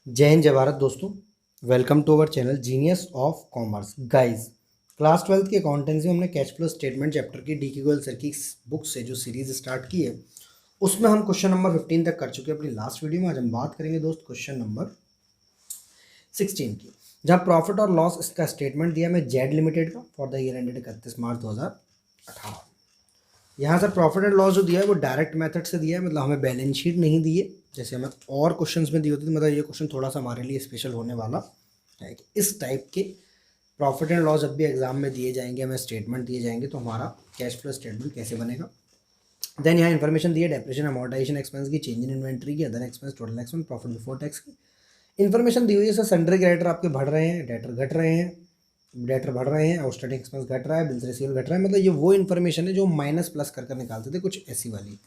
जय हिंद जय भारत दोस्तों। Welcome to our channel genius of commerce. Guys, class 12th की अकाउंटेंसी में हमने कैश फ्लो स्टेटमेंट चैप्टर की डी के गोयल सर की बुक से जो सीरीज स्टार्ट की है उसमें हम क्वेश्चन नंबर 15 तक कर चुके हैं अपनी लास्ट वीडियो में। आज हम बात करेंगे दोस्त क्वेश्चन नंबर 16 की, जहाँ प्रॉफिट और लॉस इसका स्टेटमेंट दिया है जेड लिमिटेड का फॉर द ईयर एंडेड 31 मार्च 2018। यहाँ सर प्रॉफिट एंड लॉस जो दिया है वो डायरेक्ट मेथड से दिया है, मतलब हमें बैलेंस शीट नहीं दी है जैसे हमें और क्वेश्चंस में दी होती थी। मतलब ये क्वेश्चन थोड़ा सा हमारे लिए स्पेशल होने वाला है कि इस टाइप के प्रॉफिट एंड लॉस जब भी एग्जाम में दिए जाएंगे, हमें स्टेटमेंट दिए जाएंगे, तो हमारा कैश फ्लो स्टेटमेंट कैसे बनेगा। देन यहाँ इन्फॉर्मेशन दी है डेप्रिसिएशन अमोर्टाइजेशन एक्सपेंस की, चेंज इन इन्वेंट्री की, other expense, total expense, profit before tax की इन्फॉर्मेशन दी हुई है। सर सन्ड्री क्रेडिटर आपके बढ़ रहे हैं, डेटर घट रहे हैं, डेटर बढ़ रहे हैं, आउटस्टैंडिंग एक्सपेंस घट रहा है, बिल्स रिसीवेबल घट रहा है। मतलब ये वो इन्फॉर्मेशन है जो माइनस प्लस कर निकालते थे, कुछ ऐसी वाली।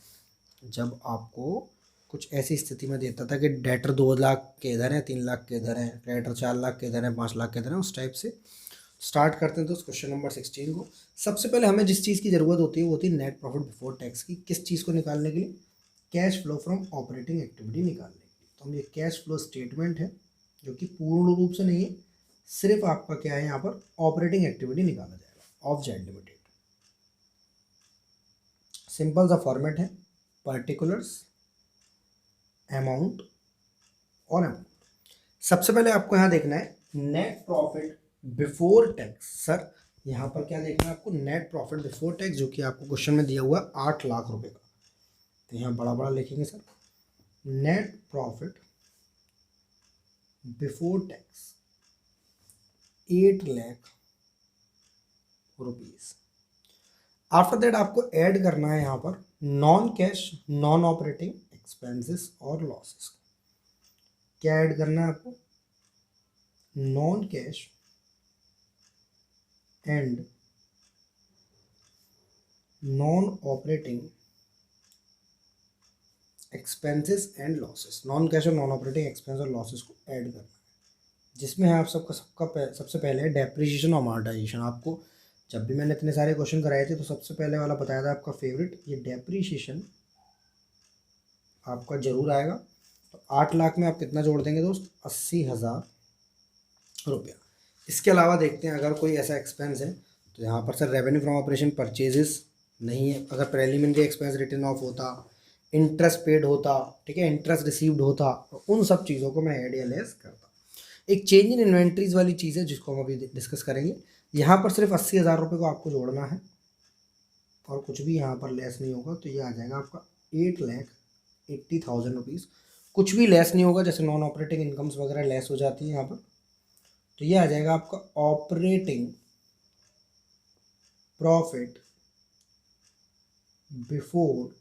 जब आपको कुछ ऐसी स्थिति में देता था कि डेटर 2 लाख के इधर है, 3 लाख के इधर है, क्रेडिटर 4 लाख के इधर है, 5 लाख के इधर है, उस टाइप से स्टार्ट करते हैं। तो क्वेश्चन नंबर 16 को सबसे पहले हमें जिस चीज़ की ज़रूरत होती है वो होती है नेट प्रॉफिट बिफोर टैक्स की। किस चीज़ को निकालने के लिए? Cash flow from operating activity निकालने के लिए। तो हम ये कैश फ्लो स्टेटमेंट है जो कि पूर्ण रूप से नहीं है, सिर्फ आपका क्या है यहाँ पर ऑपरेटिंग एक्टिविटी निकाला जाएगा ऑफ जेड लिमिटेड। सिंपल सा फॉर्मेट है, पर्टिकुलर्स, अमाउंट और अमाउंट। सबसे पहले आपको यहाँ देखना है net profit before tax. Sir यहाँ पर क्या देखना है आपको? नेट प्रॉफिट बिफोर टैक्स, जो कि आपको क्वेश्चन में दिया हुआ 8 लाख रुपए का। तो यहाँ बड़ा बड़ा लिखेंगे sir, net profit before tax 8 lakh rupees. After that आपको ऐड करना है यहाँ पर non cash non operating expenses और लॉसेस। क्या ऐड करना है आपको? Non cash and non operating expenses and losses. Non cash और नॉन ऑपरेटिंग एक्सपेंस और लॉसेस को ऐड करना है, जिसमें है आप सबसे पहले है डेप्रिसिएशन और अमोर्टाइजेशन। आपको जब भी मैंने इतने सारे क्वेश्चन कराए थे तो सबसे पहले वाला बताया था आपका फेवरेट, ये डेप्रिसिएशन आपका जरूर आएगा। तो 8 लाख में आप कितना जोड़ देंगे दोस्त? 80,000 रुपया। इसके अलावा देखते हैं अगर कोई ऐसा एक्सपेंस है तो यहाँ पर sir revenue from operation purchases नहीं है। अगर प्रेलिमिनरी एक्सपेंस रिटर्न ऑफ होता, इंटरेस्ट पेड होता, ठीक है, इंटरेस्ट रिसीव्ड होता, तो उन सब चीज़ों को मैं ऐड या लेस करता। एक चेंज इन इन्वेंट्रीज वाली चीज़ है जिसको हम अभी डिस्कस करेंगे। यहाँ पर सिर्फ 80,000 रुपये को आपको जोड़ना है और कुछ भी यहाँ पर लेस नहीं होगा। तो ये आ जाएगा आपका 8,80,000 रुपीज़। कुछ भी लेस नहीं होगा, जैसे नॉन ऑपरेटिंग इनकम्स वगैरह लेस हो जाती है यहाँ पर। तो ये आ जाएगा आपका operating profit before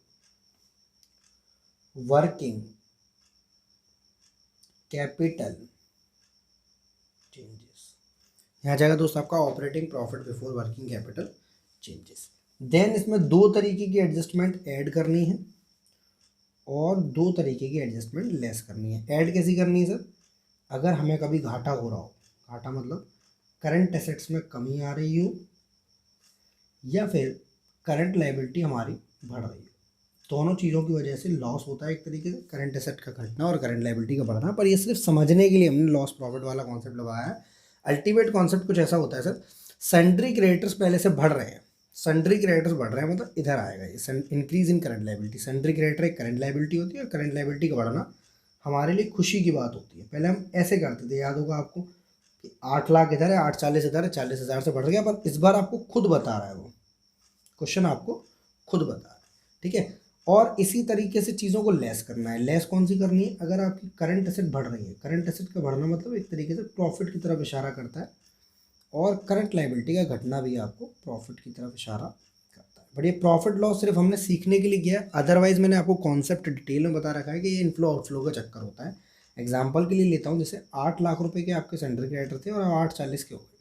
working capital changes. यहाँ जाएगा दोस्त आपका operating profit before working capital changes. Then इसमें 2 तरीके की एडजस्टमेंट ऐड करनी है और 2 तरीके की एडजस्टमेंट लेस करनी है। ऐड कैसी करनी है सर? अगर हमें कभी घाटा हो रहा हो, घाटा मतलब करंट एसेट्स में कमी आ रही हो या फिर करंट लायबिलिटी हमारी बढ़ रही हो, दोनों चीज़ों की वजह से लॉस होता है एक तरीके से, करंट एसेट का घटना और करंट लायबिलिटी का बढ़ना। पर ये सिर्फ समझने के लिए हमने लॉस प्रॉफिट वाला कॉन्सेप्ट लगाया है। अल्टीमेट कॉन्सेप्ट कुछ ऐसा होता है सर, सन्ड्री क्रेडिटर्स पहले से बढ़ रहे हैं, सन्ड्री क्रेडिटर्स बढ़ रहे हैं मतलब इधर आएगा ये increase in current liability. Sundry creditor एक करंट लायबिलिटी होती है और करंट लायबिलिटी का बढ़ना हमारे लिए खुशी की बात होती है। पहले हम ऐसे करते थे, याद होगा आपको कि 8 लाख इधर है, 840 इधर है, 40,000 से बढ़ गया। पर इस बार आपको खुद बता रहा है, वो क्वेश्चन आपको खुद बता रहा है, ठीक है। और इसी तरीके से चीज़ों को लेस करना है। लेस कौन सी करनी है? अगर आपकी करंट एसेट बढ़ रही है, करंट एसेट का बढ़ना मतलब एक तरीके से प्रॉफिट की तरफ इशारा करता है, और करंट लायबिलिटी का घटना भी आपको प्रॉफिट की तरफ इशारा करता है। बट ये प्रॉफिट लॉस सिर्फ हमने सीखने के लिए किया है, अदरवाइज मैंने आपको कॉन्सेप्ट डिटेल में बता रखा है कि ये इनफ्लो आउटफ्लो का चक्कर होता है। एग्जाम्पल के लिए लेता हूँ, जैसे 8 लाख रुपए के आपके सेंट्रल क्रेडिटर थे और 840 के हो गए,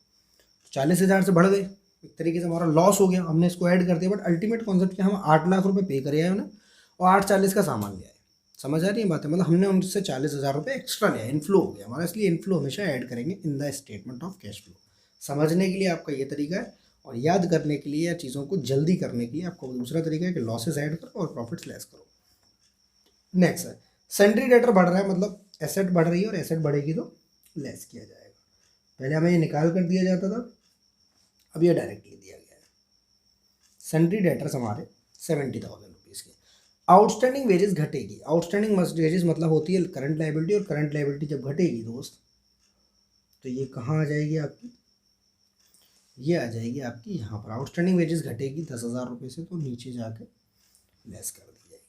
40,000 से बढ़ गए, एक तरीके से हमारा लॉस हो गया, हमने इसको ऐड कर दिया। बट अल्टीमेट कॉन्सेप्ट क्या, हम 8 लाख रुपए पे करे आए उन्हें और 840 का सामान लिया है। समझ आ रही है बात है? मतलब हमने उनसे 40,000 रुपये एक्स्ट्रा लिया, इनफ्लो हो गया हमारा। इसलिए इनफ्लो हमेशा ऐड करेंगे in the statement of cash flow. समझने के लिए आपका ये तरीका है, और याद करने के लिए या चीज़ों को जल्दी करने के लिए आपको दूसरा तरीका है कि लॉसेस ऐड करो और प्रॉफिट्स लेस करो। नेक्स्ट है सेंट्री डेटर बढ़ रहा है, मतलब एसेट बढ़ रही है और एसेट बढ़ेगी तो लेस किया जाएगा। पहले हमें ये निकाल कर दिया जाता था, अब ये डायरेक्टली दिया गया है। सन्ड्री डेटर्स हमारे 70,000 रुपीज़ के। आउटस्टैंडिंग वेजेस घटेगी। आउटस्टैंडिंग वेजेस मतलब होती है करंट लायबिलिटी, और करंट लायबिलिटी जब घटेगी दोस्त तो ये कहाँ आ जाएगी आपकी, ये आ जाएगी आपकी यहाँ पर। आउटस्टैंडिंग वेजेस घटेगी 10,000 रुपये से, तो नीचे जाकर लेस कर दी जाएगी।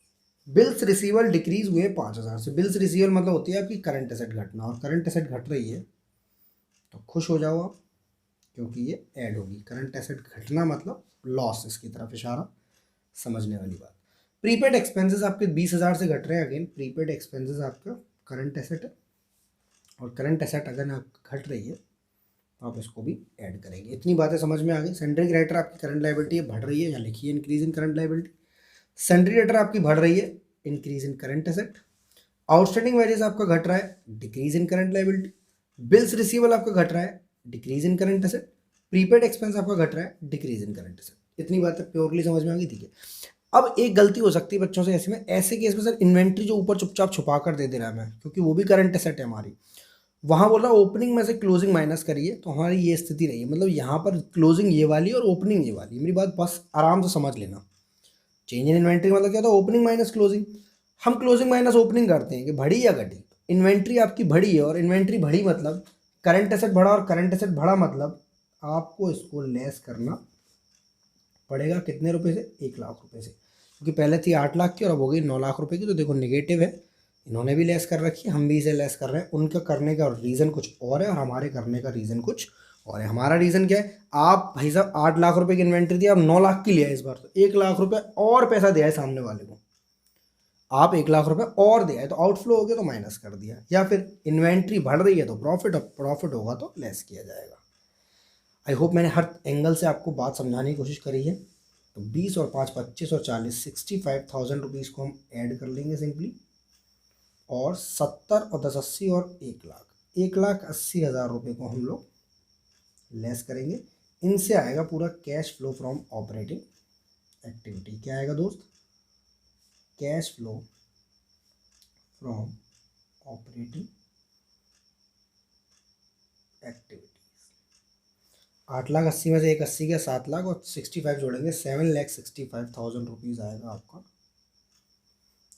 बिल्स रिसीवल डिक्रीज हुए 5,000 से। बिल्स रिसीवल मतलब होती है आपकी करंट एसेट घटना, और करंट एसेट घट रही है तो खुश हो जाओ आप, क्योंकि ये ऐड होगी। करंट एसेट घटना मतलब लॉस, इसकी तरफ इशारा, समझने वाली बात। प्रीपेड एक्सपेंसेस आपके 20,000 से घट रहे हैं। अगेन प्रीपेड एक्सपेंसेस आपका करंट एसेट है, और करंट एसेट अगर आप घट रही है तो आप इसको भी ऐड करेंगे। इतनी बातें समझ में आ गई। सन्ड्री क्रेडिटर आपकी करंट लायबिलिटी है, बढ़ रही है, यहाँ लिखिए increase in current liability. Sundry debtor आपकी बढ़ रही है, increase in current asset. Outstanding wages आपका घट रहा है, decrease in current liability. Bills रिसीवल आपका घट रहा है, decrease in current asset. Prepaid expense आपका घट रहा है, डिक्रीज इन करंट एसेट। इतनी बातें प्योरली समझ में आ गई, ठीक है। अब एक गलती हो सकती है बच्चों से ऐसे में, ऐसे केस में सर इन्वेंट्री जो ऊपर चुपचाप छुपा कर दे रहा है मैं, क्योंकि वो भी करंट एसेट है हमारी, वहाँ बोल रहा ओपनिंग में से क्लोजिंग माइनस करिए, तो हमारी ये स्थिति रही है। मतलब यहाँ पर क्लोजिंग ये वाली और ओपनिंग ये वाली। मेरी बात बस आराम से समझ लेना। चेंज इन इन्वेंट्री मतलब क्या था, ओपनिंग माइनस क्लोजिंग। हम क्लोजिंग माइनस ओपनिंग करते हैं कि बढ़ी या घटी। इन्वेंट्री आपकी बढ़ी है, और इन्वेंट्री बढ़ी मतलब करंट एसेट बढ़ा, और करंट एसेट बढ़ा मतलब आपको इसको लेस करना पड़ेगा। कितने रुपए से, 1,00,000 रुपये से, क्योंकि पहले थी 8 लाख की और अब हो गई 9 लाख रुपए की। तो देखो नेगेटिव है, इन्होंने भी लेस कर रखी है, हम भी इसे लेस कर रहे हैं। उनका करने का रीज़न कुछ और है और हमारे करने का रीज़न कुछ और है। हमारा रीज़न क्या है, आप भाई साहब 8 लाख रुपए की इन्वेंट्री थी, आप 9 लाख की लिया है इस बार, तो 1,00,000 रुपये और पैसा दिया है सामने वाले को। आप 1,00,000 रुपये और दिया है तो आउटफ्लो हो गया तो माइनस कर दिया, या फिर इन्वेंट्री बढ़ रही है तो प्रॉफिट होगा तो लेस किया जाएगा। आई होप मैंने हर एंगल से आपको बात समझाने की कोशिश करी है। तो 20 और 5 25 और 40 65,000 रुपीज़ को हम ऐड कर लेंगे सिंपली, और 70 और 10 80 और 1,00,000 1,80,000 रुपये को हम लोग लेस करेंगे। इनसे आएगा पूरा cash flow from operating activity. क्या आएगा दोस्त, cash flow from operating activities. 8,80,000 में से 1,80,000 गया, 7,00,000 और 65 जोड़ेंगे, 7,65,000 रुपीज़ आएगा आपका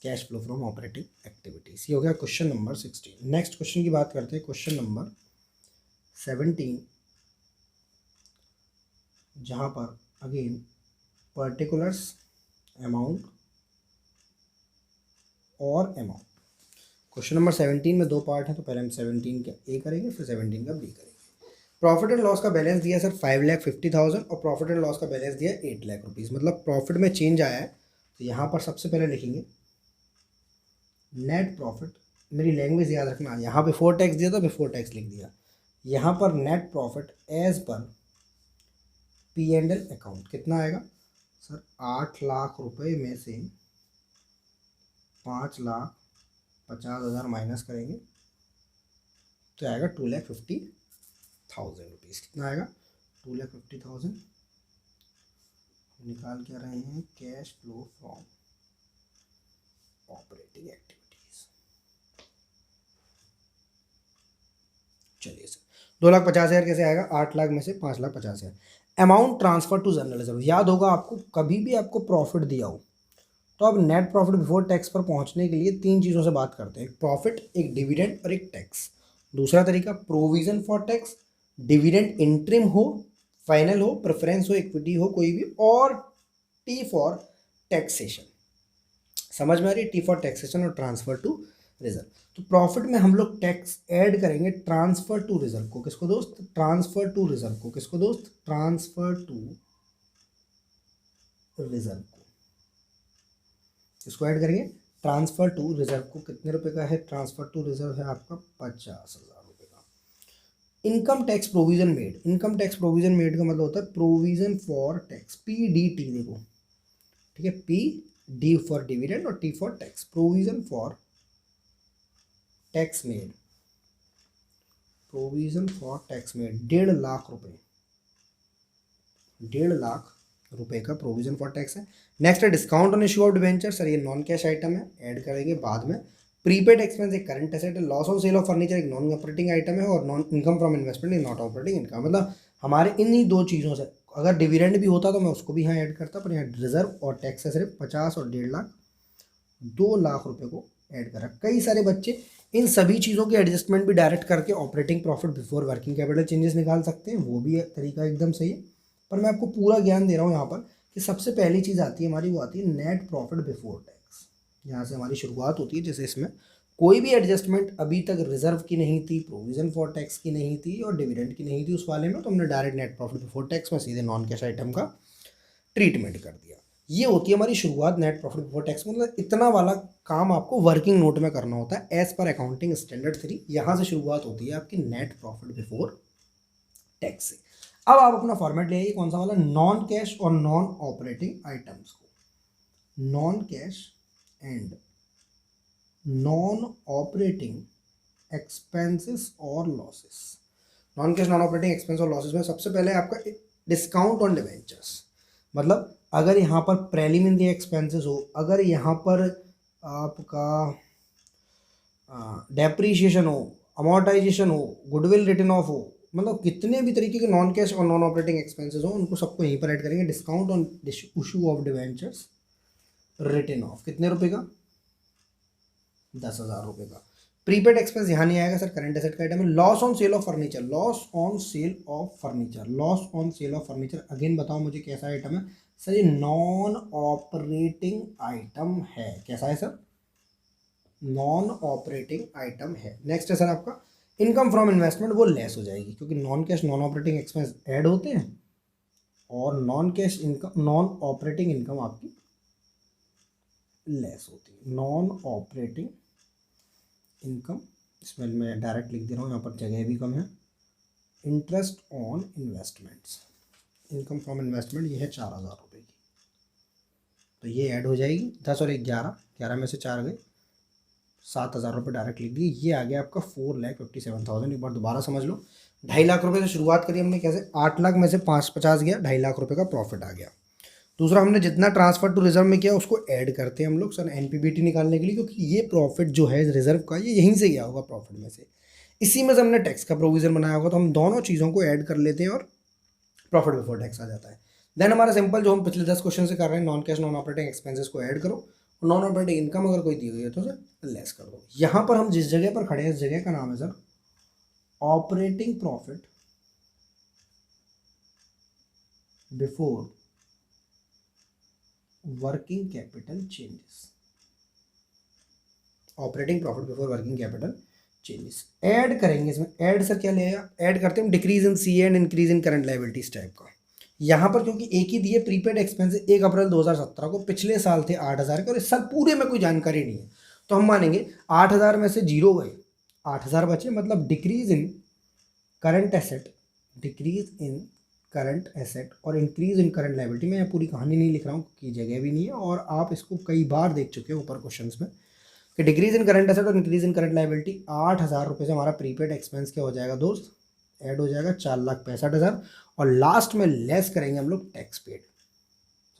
cash flow from operating activities. ये हो गया क्वेश्चन नंबर 16। नेक्स्ट क्वेश्चन की बात करते हैं, क्वेश्चन नंबर 17, जहाँ पर अगेन पर्टिकुलर्स, अमाउंट और अमाउंट। क्वेश्चन नंबर 17 में 2 पार्ट है, तो पहले हम 17 का ए करेंगे, फिर 17 का बी करेंगे। प्रॉफिट एंड लॉस का बैलेंस दिया सर 5,50,000, और प्रॉफिट एंड लॉस का बैलेंस दिया 8,00,000 रुपीज़। मतलब प्रॉफिट में चेंज आया है, तो यहाँ पर सबसे पहले लिखेंगे नेट प्रॉफिट। मेरी लैंग्वेज याद रखना, यहाँ बिफोर टैक्स दिया था, बिफोर टैक्स लिख दिया। यहाँ पर नेट प्रॉफिट एज पर P&L अकाउंट कितना आएगा सर, 8,00,000 रुपये में से 5,50,000 माइनस करेंगे तो आएगा 2,50,000 रुपीज़। कितना आएगा, 2,50,000। निकाल क्या रहे हैं, cash flow from operating activities. चलिए सर, 2,50,000 कैसे आएगा, 8,00,000 में से 5,50,000। Amount transfer to general reserve. याद होगा आपको, कभी भी आपको प्रॉफिट दिया हो तो अब नेट प्रॉफिट बिफोर टैक्स पर पहुंचने के लिए 3 चीज़ों से बात करते हैं, एक प्रॉफिट, एक डिविडेंड और एक टैक्स। दूसरा तरीका provision for tax, dividend interim हो, फाइनल हो, प्रेफरेंस हो, इक्विटी हो, कोई भी, और टी फॉर टैक्सेशन। समझ में आ रही है, टी फॉर टैक्सेशन और ट्रांसफर टू रिजर्व। तो प्रॉफिट में हम लोग टैक्स ऐड करेंगे ट्रांसफर टू रिजर्व को। किसको दोस्त, ट्रांसफर टू रिजर्व को। किसको दोस्त, ट्रांसफर टू रिजर्व को। इसको ऐड करेंगे ट्रांसफर टू रिजर्व को। कितने रुपए का है, ट्रांसफर टू रिजर्व है आपका 50,000 रुपये का। Income tax provision made. Income tax provision made का मतलब होता है प्रोविजन फॉर टैक्स, PDT। देखो ठीक है, PD फॉर डिविडेंड और T for tax. Provision for tax made, provision for tax made 1,50,000 रुपये, 1,50,000 रुपये का प्रोविजन फॉर टैक्स है। नेक्स्ट है discount on issue of debenture. Sir ये नॉन कैश आइटम है, ऐड करेंगे बाद में। प्रीपेड एक्सपेंस एक करंट एसेट है, loss on sale of furniture एक नॉन ऑपरेटिंग आइटम है, और non income from investment is not operating income. मतलब हमारे इन्हीं दो चीज़ों से, अगर डिविडेंड भी होता तो मैं उसको भी यहाँ ऐड करता, पर यहाँ रिजर्व और टैक्स है सिर्फ 50 और 1.5 लाख, 2 लाख रुपए को ऐड करा। कई सारे बच्चे इन सभी चीज़ों के एडजस्टमेंट भी डायरेक्ट करके operating profit before working capital changes निकाल सकते हैं, वो भी तरीका एकदम सही है। पर मैं आपको पूरा ज्ञान दे रहा हूँ यहाँ पर कि सबसे पहली चीज़ आती है हमारी, वो आती है नेट प्रॉफिट बिफोर टैक्स। यहाँ से हमारी शुरुआत होती है। जैसे इसमें कोई भी एडजस्टमेंट अभी तक रिजर्व की नहीं थी, प्रोविजन फॉर टैक्स की नहीं थी और डिविडेंड की नहीं थी उस वाले में, तो हमने direct net profit before tax में सीधे नॉन कैश आइटम का ट्रीटमेंट कर दिया। ये होती है हमारी शुरुआत नेट प्रॉफिट बिफोर टैक्स। मतलब इतना वाला काम आपको वर्किंग नोट में करना होता है एज पर अकाउंटिंग स्टैंडर्ड 3। यहाँ से शुरुआत होती है आपकी नेट प्रॉफिट बिफोर टैक्स से। अब आप अपना फॉर्मेट ले आइए, कौन सा वाला, नॉन कैश और नॉन ऑपरेटिंग आइटम्स को। Non cash and non operating expenses और losses. Non cash non operating expense और लॉसेस में सबसे पहले आपका डिस्काउंट ऑन डिवेंचर्स। मतलब अगर यहाँ पर प्रेलिमिनरी एक्सपेंसेस हो, अगर यहाँ पर आपका डेप्रीशिएशन हो, अमोर्टाइजेशन हो, गुडविल रिटन ऑफ हो, मतलब कितने भी तरीके के नॉन कैश और नॉन ऑपरेटिंग एक्सपेंसेस हो, उनको सबको यहीं पर ऐड करेंगे। Discount on issue of debentures written off कितने रुपए का, 10,000 रुपये का। प्रीपेड एक्सपेंस यहाँ नहीं आएगा सर, करंट एसेट का आइटम है। Loss on sale of furniture, loss on sale of furniture, loss on sale of furniture again बताओ मुझे कैसा आइटम है सर, ये नॉन ऑपरेटिंग आइटम है। कैसा है सर, नॉन ऑपरेटिंग आइटम है। नेक्स्ट है सर आपका इनकम फ्रॉम इन्वेस्टमेंट, वो लेस हो जाएगी क्योंकि non cash non operating expense add होते हैं और non cash income non operating income आपकी लेस होती है। नॉन ऑपरेटिंग इनकम, इसमें मैं डायरेक्ट लिख दे रहा हूँ, यहाँ पर जगह भी कम है। Interest on investments, income from investment ये है 4,000 रुपये की, तो ये ऐड हो जाएगी। 10 और 11 में से 4 गए, 7,000 रुपये डायरेक्ट लिख दिए। ये आ गया आपका 4,57,000। एक बार दोबारा समझ लो, 2.5 लाख रुपये से शुरुआत करी हमने, कैसे 8 लाख में से 50 गया, 2.5 लाख रुपये का प्रॉफिट आ गया। दूसरा हमने जितना ट्रांसफर टू रिजर्व में किया उसको ऐड करते हैं हम लोग सर एनपीबीटी निकालने के लिए, क्योंकि ये प्रॉफिट जो है रिजर्व का ये यहीं से गया होगा प्रॉफिट में से, इसी में से हमने टैक्स का प्रोविजन बनाया होगा, तो हम दोनों चीज़ों को ऐड कर लेते हैं और प्रॉफिट बिफोर टैक्स आ जाता है। देन हमारा सिंपल जो हम पिछले 10 क्वेश्चन से कर रहे हैं, non cash non operating expenses को ऐड करो और नॉन ऑपरेटिंग इनकम अगर कोई दी हुई है तो सर लेस कर दो। यहाँ पर हम जिस जगह पर खड़े हैं इस जगह का नाम है sir operating profit before working capital changes. Operating profit before working capital changes add करेंगे इसमें। ऐड सर क्या लेगा, ऐड करते हैं हम decrease in C and increase in current liabilities type का। यहाँ पर क्योंकि एक ही दिए प्रीपेड एक्सपेंस 1 अप्रैल 2017 को, पिछले साल थे 8,000 के और इस साल पूरे में कोई जानकारी नहीं है, तो हम मानेंगे 8,000 में से 0 गए, 8,000 बचे, मतलब decrease in current asset, decrease in current asset और इंक्रीज इन करंट लायबिलिटी। मैं पूरी कहानी नहीं लिख रहा हूँ क्योंकि जगह भी नहीं है और आप इसको कई बार देख चुके हो ऊपर क्वेश्चंस में कि डिक्रीज इन करंट एसेट और इंक्रीज इन करंट लायबिलिटी। 8,000 रुपये से हमारा प्रीपेड एक्सपेंस क्या हो जाएगा दोस्त, ऐड हो जाएगा 4,65,000 और लास्ट में लेस करेंगे हम लोग tax paid.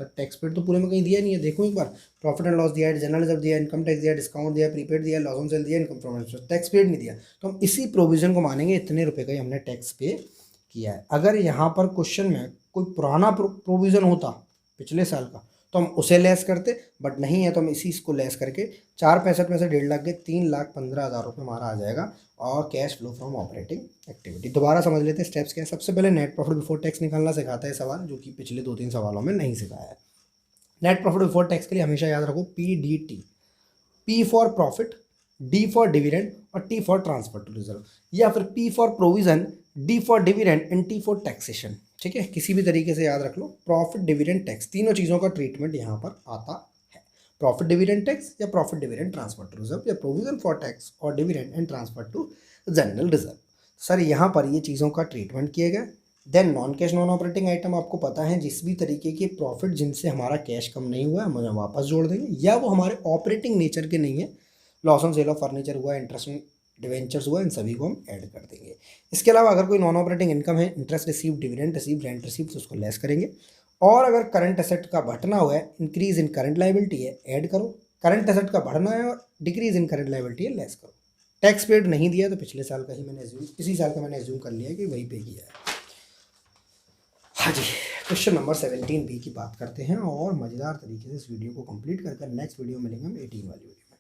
Sir tax paid तो पूरे में कहीं दिया नहीं है, देखो एक बार, प्रॉफिट एंड लॉस दिया है, जनरल रिजर्व दिया है, इनकम टैक्स दिया, डिस्काउंट दिया, प्रीपेड दिया, लॉस ऑन सेल दिया, इनकम फ्रॉम टैक्स पेड नहीं दिया, तो हम इसी प्रोविजन को मानेंगे इतने रुपए का ही हमने टैक्स पे किया है। अगर यहाँ पर क्वेश्चन में कोई पुराना प्रोविजन होता पिछले साल का तो हम उसे लेस करते, बट नहीं है तो हम इसी इसको लेस करके 4,65,000 में से 1.5 लाख के 3,15,000 रुपये हमारा आ जाएगा और cash flow from operating activity. दोबारा समझ लेते हैं स्टेप्स क्या है। सबसे पहले नेट प्रॉफिट बिफोर टैक्स निकालना सिखाता है सवाल, जो कि पिछले 2-3 सवालों में नहीं सिखाया है। नेट प्रॉफिट बिफोर टैक्स के लिए हमेशा याद रखो PDT, P for profit, D for dividend और T for transfer to reserve, या फिर P for provision, D for dividend and T for taxation. ठीक है, किसी भी तरीके से याद रख लो, प्रॉफिट डिविडेंड टैक्स, तीनों चीज़ों का ट्रीटमेंट यहाँ पर आता है। प्रॉफिट डिविडेंड टैक्स या profit dividend transfer to reserve या प्रोविजन फॉर टैक्स और dividend and transfer to general reserve. Sir यहाँ पर ये चीज़ों का ट्रीटमेंट किया गया। Then non cash non operating item आपको पता है, जिस भी तरीके के प्रॉफिट जिनसे हमारा कैश कम नहीं हुआ हम उन्हें वापस जोड़ देंगे, या वो हमारे ऑपरेटिंग नेचर के नहीं है, loss on sale of furniture हुआ, इंटरेस्ट डिवेंचर्स हुआ, इन सभी को हम ऐड कर देंगे। इसके अलावा अगर कोई नॉन ऑपरेटिंग इनकम है, interest receive, dividend receive, rent receive, तो उसको लेस करेंगे। और अगर करंट एसेट का घटना हुआ है, इंक्रीज इन करंट लायबिलिटी है, ऐड करो, करंट एसेट का बढ़ना है और डिक्रीज इन करंट लायबिलिटी है लेस करो। टैक्स पेड नहीं दिया तो पिछले साल का ही मैंने एज्यूम, इसी साल का मैंने एज्यूम कर लिया है कि वही पे किया है। हाँ जी, क्वेश्चन नंबर 17 बी की बात करते हैं और मज़ेदार तरीके से इस वीडियो को कंप्लीट करके नेक्स्ट वीडियो मिलेंगे हम 18 वाली वीडियो में।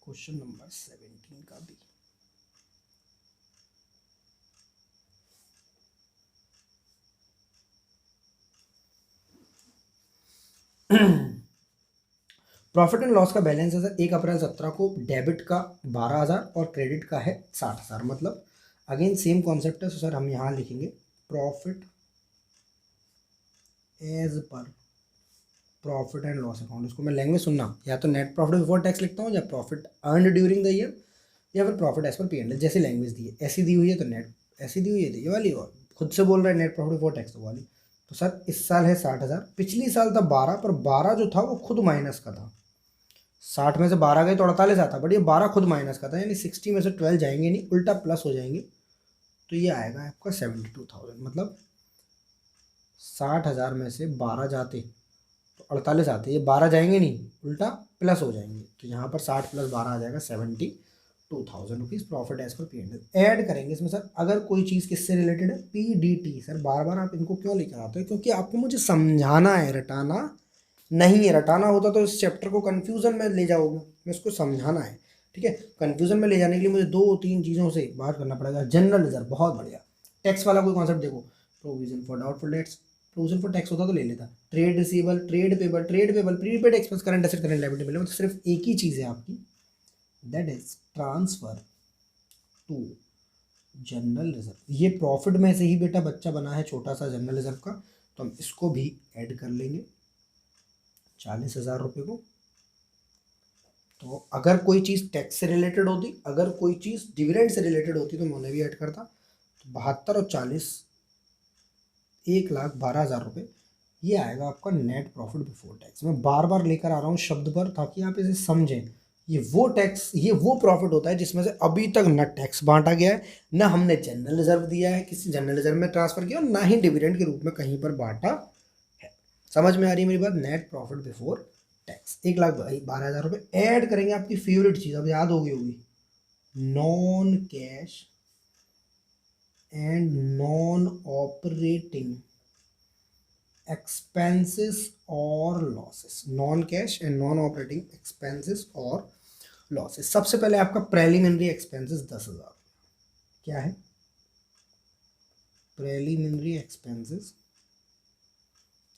क्वेश्चन नंबर 17 का बी। प्रॉफिट एंड लॉस का बैलेंस है सर 1 अप्रैल 17 को डेबिट का 12,000 और क्रेडिट का है 60,000। मतलब अगेन सेम कॉन्सेप्ट है। तो सर हम यहाँ लिखेंगे profit as per profit and loss account. इसको मैं लैंग्वेज सुनना, या तो नेट प्रॉफिट बिफोर टैक्स लिखता हूँ या profit earned during the year, या फिर प्रॉफिट एज पर P&L। जैसे लैंग्वेज दी है, ऐसी दी हुई है तो नेट, ऐसी दी हुई है तो ये वाली, और खुद से बोल रहा है नेट प्रॉफिट बिफोर टैक्स तो वाली। तो सर इस साल है 60,000, पिछली साल था 12, पर 12 जो था वो खुद माइनस का था। 60 में से 12 गए तो 48 आता, बट ये 12 खुद माइनस का था, यानी 60 में से 12 जाएंगे नहीं, उल्टा प्लस हो जाएंगे। तो ये आएगा आपका 72,000। मतलब 60,000 में से 12 जाते तो 48 आते, ये 12 जाएंगे नहीं, उल्टा प्लस हो जाएंगे। तो यहाँ पर 60 + 12 आ जाएगा 72,000 रुपीज़ प्रॉफिट एज पर P&L। ऐड करेंगे इसमें सर अगर कोई चीज़ किससे रिलेटेड है, PDT। सर बार बार आप इनको क्यों लेकर आते हो? क्योंकि आपको मुझे समझाना है, रटाना नहीं है। रटाना होता तो इस चैप्टर को कन्फ्यूज़न में ले जाओगे, मैं इसको समझाना है, ठीक है। कन्फ्यूज़न में ले जाने के लिए मुझे 2-3 चीज़ों से बात करना पड़ेगा। जनरल रिजर्व बहुत बढ़िया। टैक्स वाला कोई कॉन्सेप्ट देखो, provision for doubtful debts, provision for tax होता तो ले लेता। Trade receivable, trade payable, prepaid expense, current asset, current liability मिले, मतलब सिर्फ एक ही चीज़ है आपकी, that is transfer to general reserve. ये प्रॉफिट में से ही बेटा बच्चा बना है छोटा सा जनरल रिजर्व का, तो हम इसको भी ऐड कर लेंगे 40,000 रुपये को। तो अगर कोई चीज़ टैक्स से रिलेटेड होती, अगर कोई चीज़ डिविडेंड से रिलेटेड होती तो मैं उन्हें भी ऐड करता। तो 72 और 40, 1,12,000 रुपये, ये आएगा आपका नेट प्रॉफिट बिफोर टैक्स। मैं बार बार लेकर आ रहा हूँ शब्द पर ताकि आप इसे समझें। ये वो टैक्स, ये वो प्रॉफिट होता है जिसमें से अभी तक न टैक्स बांटा गया है, ना हमने जनरल रिजर्व दिया है, किसी जनरल रिजर्व में ट्रांसफर किया, और ना ही डिविडेंड के रूप में कहीं पर बांटा है। समझ में आ रही है मेरी बात? नेट प्रॉफिट बिफोर टैक्स 1,12,000 रुपये। ऐड करेंगे आपकी फेवरेट चीज़, अब याद होगी, non cash and non operating expenses और losses. Non cash and non operating expenses और लॉसेस। सबसे पहले आपका प्रेलिमिनरी एक्सपेंसेस 10,000। क्या है? Preliminary expenses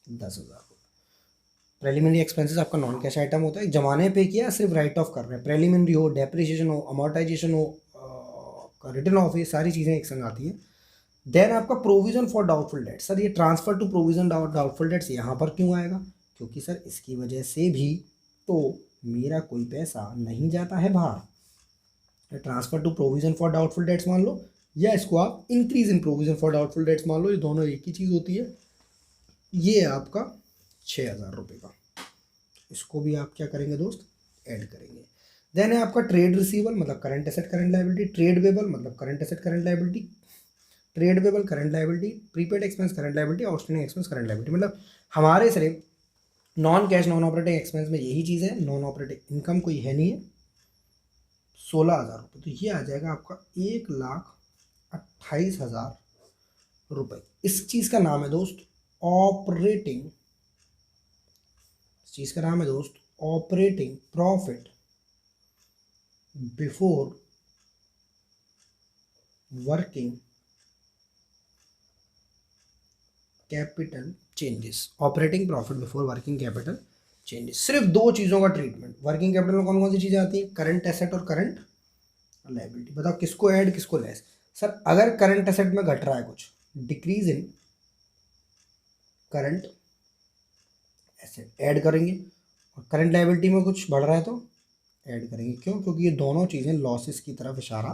10,000। प्रेलिमिनरी एक्सपेंसेस आपका नॉन कैश आइटम होता है, जमाने पे किया, सिर्फ राइट ऑफ कर रहे हैं। प्रेलिमिनरी हो, डेप्रिसिएशन हो, अमोर्टाइजेशन हो, रिटर्न ऑफ, ये सारी चीज़ें एक संग आती हैं। देन आपका provision for doubtful debts. Sir ये transfer to provision doubtful debts यहाँ पर क्यों आएगा? क्योंकि सर इसकी वजह से भी तो मेरा कोई पैसा नहीं जाता है बाहर। Transfer to provision for doubtful debts मान लो, या इसको आप increase in provision for doubtful debts मान लो, ये दोनों एक ही चीज़ होती है। ये आपका 6,000 रुपये का, इसको भी आप क्या करेंगे दोस्त? ऐड करेंगे। देन है आपका ट्रेड रिसीवेबल, मतलब current asset current liability. Trade payable मतलब current asset current liability. Trade payable current liability. Prepaid expense current liability. Outstanding expense current liability. मतलब हमारे सिर्फ non cash non operating expense में यही चीज़ है। नॉन ऑपरेटिंग इनकम कोई है नहीं है, 16,000 रुपये। तो ये आ जाएगा आपका 1,28,000 रुपये। इस चीज़ का नाम है दोस्त ऑपरेटिंग, इस चीज़ का नाम है दोस्त operating profit before working capital changes. Operating profit before working capital changes. सिर्फ दो चीज़ों का ट्रीटमेंट। वर्किंग कैपिटल में कौन कौन सी चीज़ें आती हैं? करंट एसेट और करंट लायबिलिटी। बताओ किसको ऐड किसको लेस? सर अगर करंट एसेट में घट रहा है कुछ, decrease in current asset add करेंगे, और करंट लायबिलिटी में कुछ बढ़ रहा है तो ऐड करेंगे। क्यों? क्योंकि ये दोनों चीज़ें लॉसेस की तरफ इशारा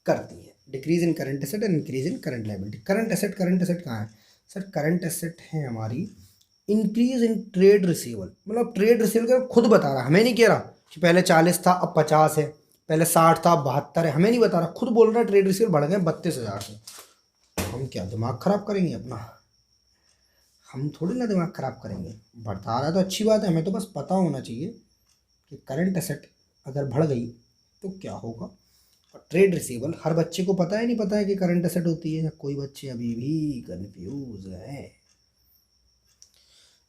करती हैं। Decrease in current asset and increase in current liability. Current asset कहाँ है? सर करंट एसेट है हमारी इंक्रीज इन ट्रेड रिसीवेबल। मतलब ट्रेड रिसीवेबल खुद बता रहा, हमें नहीं कह रहा कि पहले 40 था अब 50 है, पहले 60 था अब 72 है, हमें नहीं बता रहा, खुद बोल रहा है ट्रेड रिसीवेबल बढ़ गए 32,000 से। हम क्या दिमाग खराब करेंगे अपना? हम थोड़ी ना दिमाग ख़राब करेंगे, बढ़ता आ रहा है तो अच्छी बात है, हमें तो बस पता होना चाहिए कि करंट एसेट अगर बढ़ गई तो क्या होगा। और ट्रेड रिसीवेबल हर बच्चे को पता है, नहीं पता है कि करंट एसेट होती है, या कोई बच्चे अभी भी कंफ्यूज है।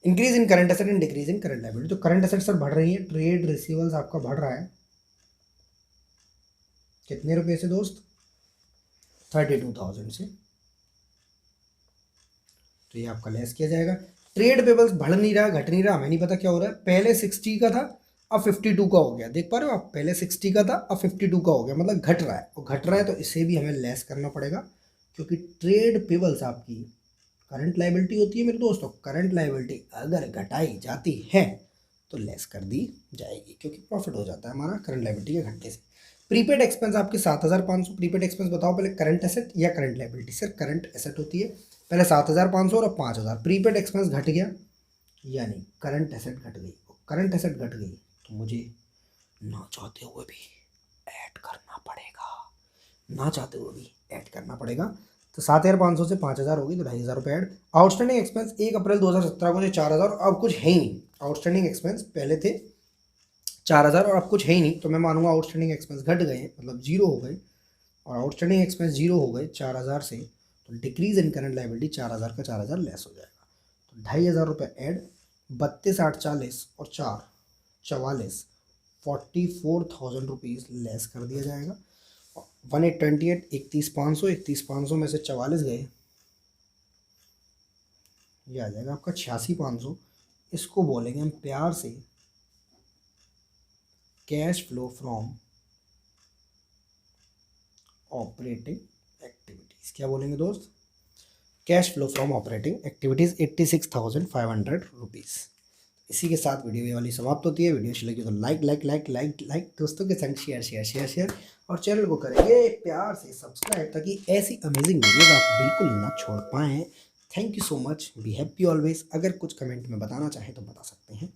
Increase in current asset and decrease in current liability, तो करंट एसेट सर बढ़ रही है, ट्रेड रिसीवेबल्स आपका बढ़ रहा है कितने रुपए से दोस्त, 32,000 से, तो ये आपका लेस किया जाएगा। ट्रेड पेबल्स बढ़ नहीं रहा, घट नहीं रहा, हमें नहीं पता क्या हो रहा है, पहले 60 का था अब 52 का हो गया, देख पा रहे हो आप, पहले 60 का था अब 52 का हो गया, मतलब घट रहा है, और घट रहा है तो इसे भी हमें लेस करना पड़ेगा, क्योंकि ट्रेड पेबल्स आपकी करंट लायबिलिटी होती है मेरे दोस्तों, करंट लायबिलिटी अगर घटाई जाती है तो लेस कर दी जाएगी, क्योंकि प्रॉफिट हो जाता है हमारा करंट लायबिलिटी के घटने से। प्रीपेड एक्सपेंस आपके 7,500, प्रीपेड एक्सपेंस बताओ पहले, करंट एसेट या current liability, sir current asset होती है, पहले 7,500 और अब 5,000, प्रीपेड एक्सपेंस घट गया, यानी करंट एसेट घट गई, करंट एसेट घट गई तो मुझे ना चाहते हुए भी ऐड करना पड़ेगा, ना चाहते हुए भी ऐड करना पड़ेगा, तो 7,500 से 5,000 होगी तो 2,500 रुपये ऐड। आउटस्टैंडिंग एक्सपेंस 1 अप्रैल 2017 को थे 4,000, अब कुछ है ही नहीं, आउटस्टैंडिंग एक्सपेंस पहले थे 4,000 और अब कुछ है ही नहीं, तो मैं मानूंगा आउटस्टैंडिंग एक्सपेंस घट गए, मतलब जीरो हो गए, और आउटस्टैंडिंग एक्सपेंस जीरो हो गए 4,000 से, तो डिक्रीज इन करंट लायबिलिटी 4,000 का 4,000 लेस हो जाएगा, तो 2,500 रुपये ऐड, 32 8 40 और 4 44, 44,000 रुपीज़ लेस कर दिया जाएगा। 1828 31,500, 31,500 में से 44 गए, ये आ जाएगा आपका 86,500, इसको बोलेंगे हम प्यार से cash flow from operating activities, क्या बोलेंगे दोस्त, cash flow from operating activities 86,500 rupees. इसी के साथ वीडियो ये वाली समाप्त होती है। वीडियो अच्छी लगी तो लाइक दोस्तों के संग शेयर और चैनल को करेंगे प्यार से सब्सक्राइब, ताकि ऐसी अमेजिंग वीडियोज आप बिल्कुल ना छोड़ पाएँ। Thank you so much, be happy always. अगर कुछ कमेंट में बताना चाहें तो बता सकते हैं।